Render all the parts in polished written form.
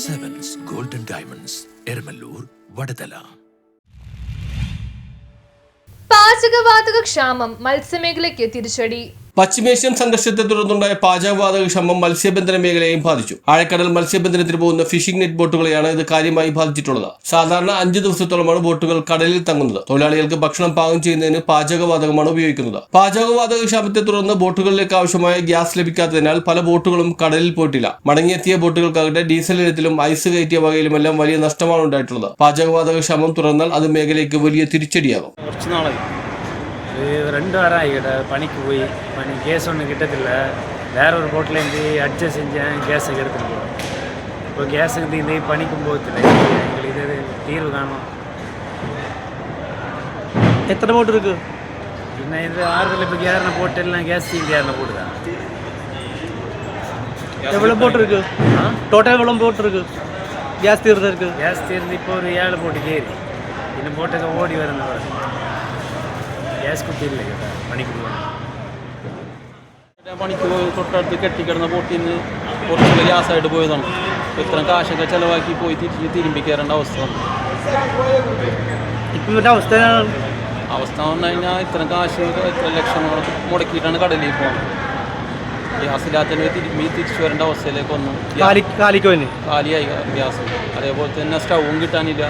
Sevens Golden Diamonds, Ermalur, Vadadala. പാചകവാതക ക്ഷാമം മത്സ്യമേഖലയ്ക്ക് തിരിച്ചടി. പശ്ചിമേഷ്യൻ സംഘർഷത്തെ തുടർന്നുണ്ടായ പാചകവാതക ക്ഷാമം മത്സ്യബന്ധന മേഖലയെയും ബാധിച്ചു. ആഴക്കടൽ മത്സ്യബന്ധനത്തിന് പോകുന്ന ഫിഷിംഗ് നെറ്റ് ബോട്ടുകളെയാണ് ഇത് കാര്യമായി ബാധിച്ചിട്ടുള്ളത്. സാധാരണ 5 ദിവസത്തോളമാണ് ബോട്ടുകൾ കടലിൽ തങ്ങുന്നത്. തൊഴിലാളികൾക്ക് ഭക്ഷണം പാകം ചെയ്യുന്നതിന് പാചകവാതകമാണ് ഉപയോഗിക്കുന്നത്. പാചകവാതക ക്ഷാമത്തെ തുടർന്ന് ബോട്ടുകളിലേക്ക് ആവശ്യമായ ഗ്യാസ് ലഭിക്കാത്തതിനാൽ പല ബോട്ടുകളും കടലിൽ പോയിട്ടില്ല. മടങ്ങിയെത്തിയ ബോട്ടുകൾക്കാകട്ടെ ഡീസൽ ഇനത്തിലും ഐസ് കയറ്റിയ വകയിലുമെല്ലാം വലിയ നഷ്ടമാണ് ഉണ്ടായിട്ടുള്ളത്. പാചകവാതക ക്ഷാമം തുടർന്നാൽ അത് മേഖലയ്ക്ക് വലിയ തിരിച്ചടിയാകും. 2 வாரம் ஆகிட்ட பணிக்கு போய் கேஸ் ஒன்றும் கிட்டதில்ல. வேற ஒரு போட்லேருந்து அட்ஜஸ்ட் செஞ்சேன், கேஸுக்கு எடுத்துகிட்டு போகிறோம். இப்போ கேஸுக்கு இந்த பணிக்கும் போகத்தில்லை. எங்களுக்கு இது தீர்வு காணும். எத்தனை போட்டு இருக்கு? இன்னும் இது ஆறுதல் இப்போ ஏறின போட்டு எல்லாம் கேஸ் தீர்ந்து ஏறின போட்டு தான். எவ்வளோ போட்டு இருக்கு? டோட்டல் எவ்வளோ போட்டு இருக்கு? கேஸ் தீர்ந்து இருக்கு. கேஸ் தீர்ந்து இப்போ ஒரு 7 போட்டுக்கு ஏறி இன்னும் போட்டுக்கு ஓடி வருന്ന ഗ്യാസ് കുത്തിയില്ല കേട്ടോ. പണിക്ക് പോയി തൊട്ടടുത്ത് കെട്ടിക്കിടന്ന ബോട്ടിൽ നിന്ന് കുറച്ചുള്ള ഗ്യാസായിട്ട് പോയതാണ്. ഇത്രയും കാശൊക്കെ ചിലവാക്കി പോയി തിരുമ്പി കയറേണ്ട അവസ്ഥ വന്നു. അവസ്ഥ വന്നു കഴിഞ്ഞാൽ ഇത്രയും കാശ് ഇത്ര ലക്ഷങ്ങൾ മുടക്കിയിട്ടാണ് കടലിൽ പോകുന്നത്. ഗ്യാസില്ലാത്തതിന് തിരിച്ചു വരേണ്ട അവസ്ഥയിലേക്ക് വന്നു. കാലിയായി ഗ്യാസ്. അതേപോലെ തന്നെ സ്റ്റൗവും കിട്ടാനില്ല.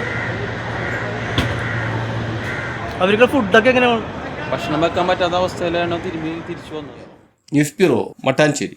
അവർക്ക് ഫുഡൊക്കെ എങ്ങനെയാണ്? ഭക്ഷണം വെക്കാൻ പറ്റാത്ത അവസ്ഥയിലാണ് തിരിച്ചു വന്നത്. News bureau, Mattancherry.